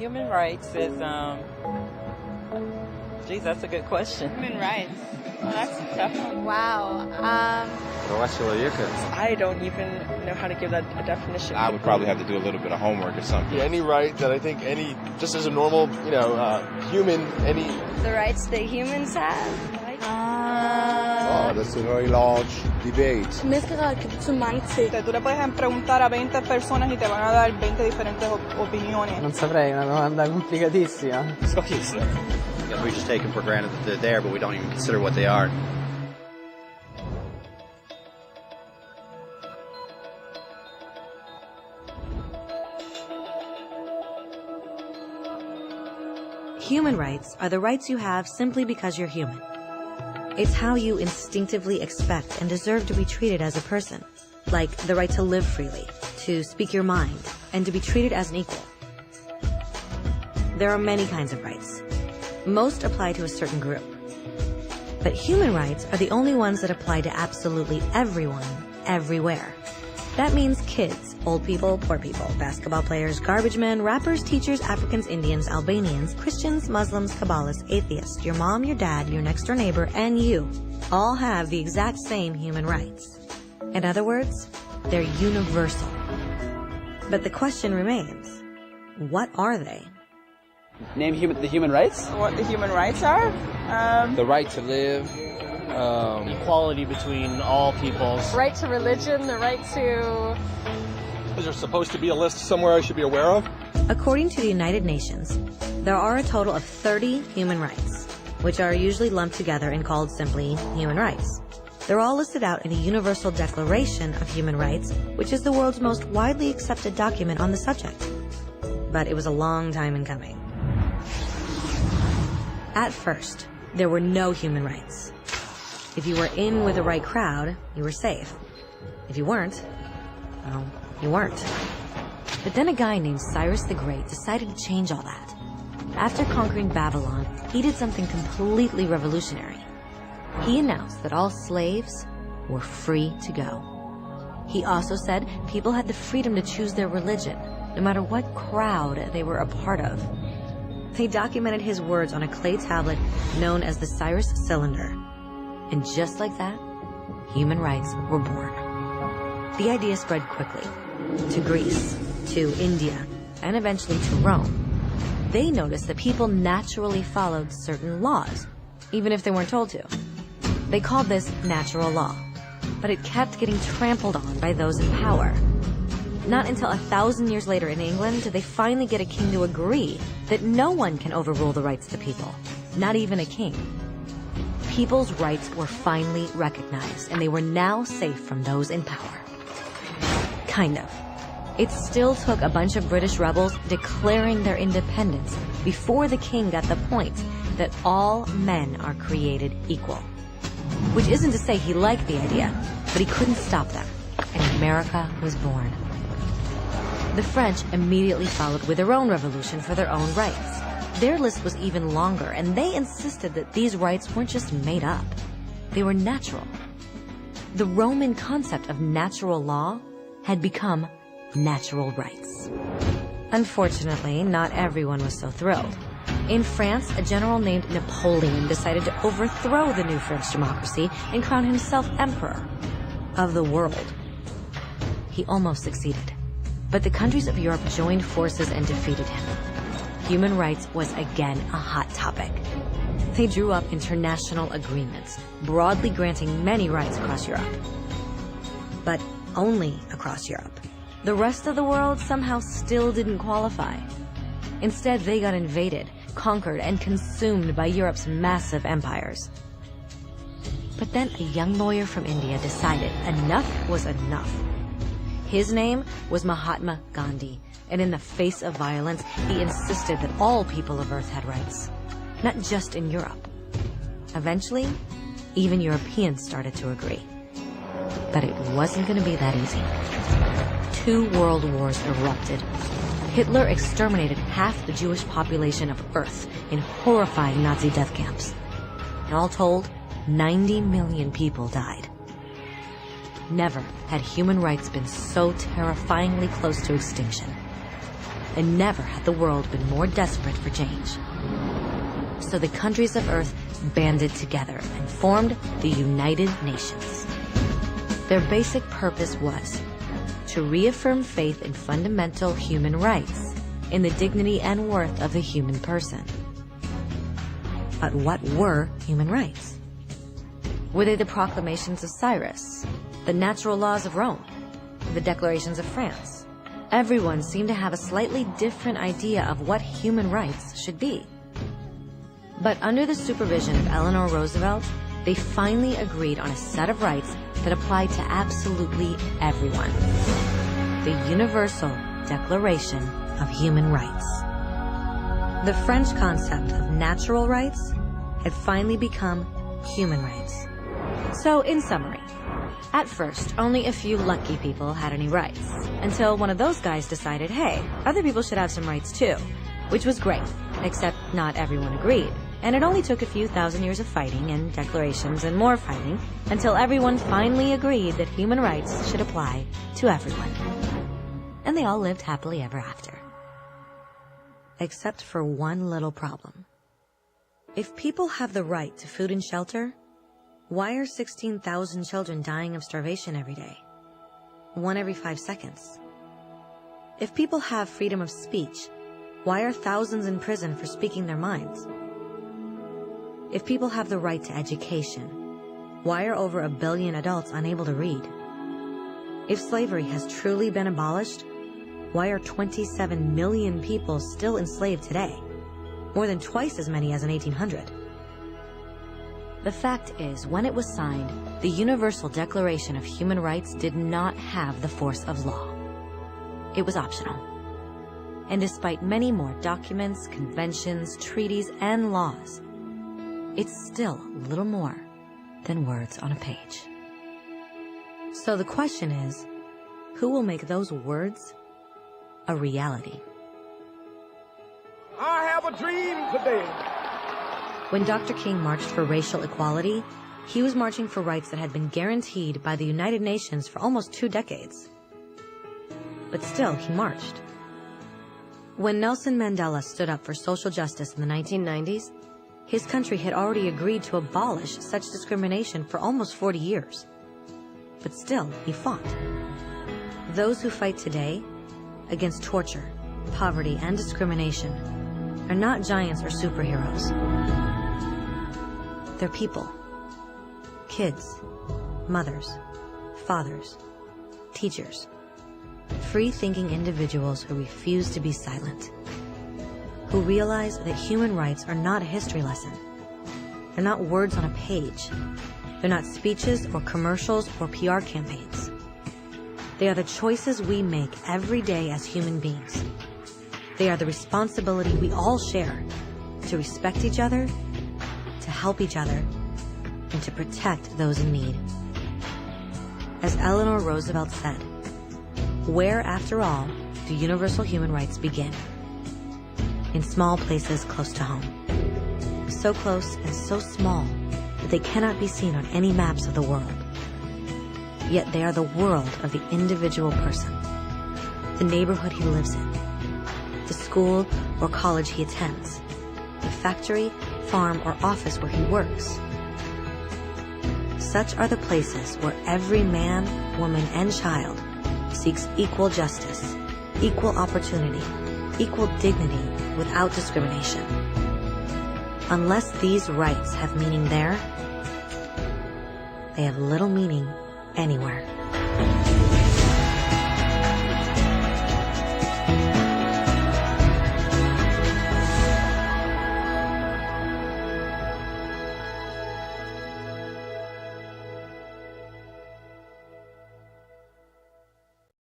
Human rights is, geez, that's a good question. Human rights. Well, that's a tough one. Wow. I don't even know how to give that a definition. I would probably have to do a little bit of homework or something. Yeah, any right that I think just as a normal, human, The rights that humans have. Oh, that's a very large debate. Més que cal que són mange ting. Tú le puedes preguntar a 20 personas y te van a dar 20 diferentes opiniones. Non saprei, una domanda complicatissima. We just take them for granted that they're there, but we don't even consider what they are. Human rights are the rights you have simply because you're human. It's how you instinctively expect and deserve to be treated as a person, like the right to live freely, to speak your mind, and to be treated as an equal. There are many kinds of rights. Most apply to a certain group. But human rights are the only ones that apply to absolutely everyone, everywhere. That means kids, old people, poor people, basketball players, garbage men, rappers, teachers, Africans, Indians, Albanians, Christians, Muslims, Kabbalists, atheists, your mom, your dad, your next door neighbor, and you all have the exact same human rights. In other words, they're universal. But the question remains, what are they? Name the human rights? What the human rights are? The right to live. Equality between all peoples. Right to religion, the right to... Is there supposed to be a list somewhere I should be aware of? According to the United Nations, there are a total of 30 human rights, which are usually lumped together and called simply human rights. They're all listed out in the Universal Declaration of Human Rights, which is the world's most widely accepted document on the subject. But it was a long time in coming. At first, there were no human rights. If you were in with the right crowd, you were safe. If you weren't, well, you weren't. But then a guy named Cyrus the Great decided to change all that. After conquering Babylon, he did something completely revolutionary. He announced that all slaves were free to go. He also said people had the freedom to choose their religion, no matter what crowd they were a part of. They documented his words on a clay tablet known as the Cyrus Cylinder. And just like that, human rights were born. The idea spread quickly to Greece, to India, and eventually to Rome. They noticed that people naturally followed certain laws, even if they weren't told to. They called this natural law, but it kept getting trampled on by those in power. Not until 1,000 years later in England did they finally get a king to agree that no one can overrule the rights of the people, not even a king. People's rights were finally recognized, and they were now safe from those in power. Kind of. It still took a bunch of British rebels declaring their independence before the king got the point that all men are created equal. Which isn't to say he liked the idea, but he couldn't stop them, and America was born. The French immediately followed with their own revolution for their own rights. Their list was even longer, and they insisted that these rights weren't just made up. They were natural. The Roman concept of natural law had become natural rights. Unfortunately, not everyone was so thrilled. In France, a general named Napoleon decided to overthrow the new French democracy and crown himself emperor of the world. He almost succeeded, but the countries of Europe joined forces and defeated him. Human rights was again a hot topic. They drew up international agreements, broadly granting many rights across Europe. But only across Europe. The rest of the world somehow still didn't qualify. Instead, they got invaded, conquered, and consumed by Europe's massive empires. But then a young lawyer from India decided enough was enough. His name was Mahatma Gandhi, and in the face of violence, he insisted that all people of Earth had rights, not just in Europe. Eventually, even Europeans started to agree. But it wasn't going to be that easy. 2 world wars erupted. Hitler exterminated half the Jewish population of Earth in horrifying Nazi death camps. And all told, 90 million people died. Never had human rights been so terrifyingly close to extinction. and never had the world been more desperate for change. So the countries of Earth banded together and formed the United Nations. Their basic purpose was to reaffirm faith in fundamental human rights, in the dignity and worth of the human person. But what were human rights? Were they the proclamations of Cyrus, the natural laws of Rome, the declarations of France? Everyone seemed to have a slightly different idea of what human rights should be. But under the supervision of Eleanor Roosevelt, they finally agreed on a set of rights that applied to absolutely everyone. The Universal Declaration of Human Rights. The French concept of natural rights had finally become human rights. So, in summary, at first, only a few lucky people had any rights, until one of those guys decided, hey, other people should have some rights too, which was great, except not everyone agreed. And it only took a few thousand years of fighting and declarations and more fighting until everyone finally agreed that human rights should apply to everyone. And they all lived happily ever after. Except for one little problem. If people have the right to food and shelter, why are 16,000 children dying of starvation every day? 1 every 5 seconds. If people have freedom of speech, why are thousands in prison for speaking their minds? If people have the right to education, why are over 1 billion adults unable to read? If slavery has truly been abolished, why are 27 million people still enslaved today? More than twice as many as in 1800. The fact is, when it was signed, the Universal Declaration of Human Rights did not have the force of law. It was optional. And despite many more documents, conventions, treaties, and laws, it's still little more than words on a page. So the question is, who will make those words a reality? I have a dream today. When Dr. King marched for racial equality, he was marching for rights that had been guaranteed by the United Nations for almost 2 decades. But still, he marched. When Nelson Mandela stood up for social justice in the 1990s, his country had already agreed to abolish such discrimination for almost 40 years. But still, he fought. Those who fight today against torture, poverty, and discrimination are not giants or superheroes. They're people. Kids, mothers, fathers, teachers. Free-thinking individuals who refuse to be silent. Who realize that human rights are not a history lesson. They're not words on a page. They're not speeches or commercials or PR campaigns. They are the choices we make every day as human beings. They are the responsibility we all share to respect each other, to help each other, and to protect those in need. As Eleanor Roosevelt said, where, after all, do universal human rights begin? In small places close to home. So close and so small that they cannot be seen on any maps of the world. Yet they are the world of the individual person, the neighborhood he lives in, the school or college he attends, the factory, farm, or office where he works. Such are the places where every man, woman, and child seeks equal justice, equal opportunity, equal dignity without discrimination. Unless these rights have meaning there, they have little meaning anywhere.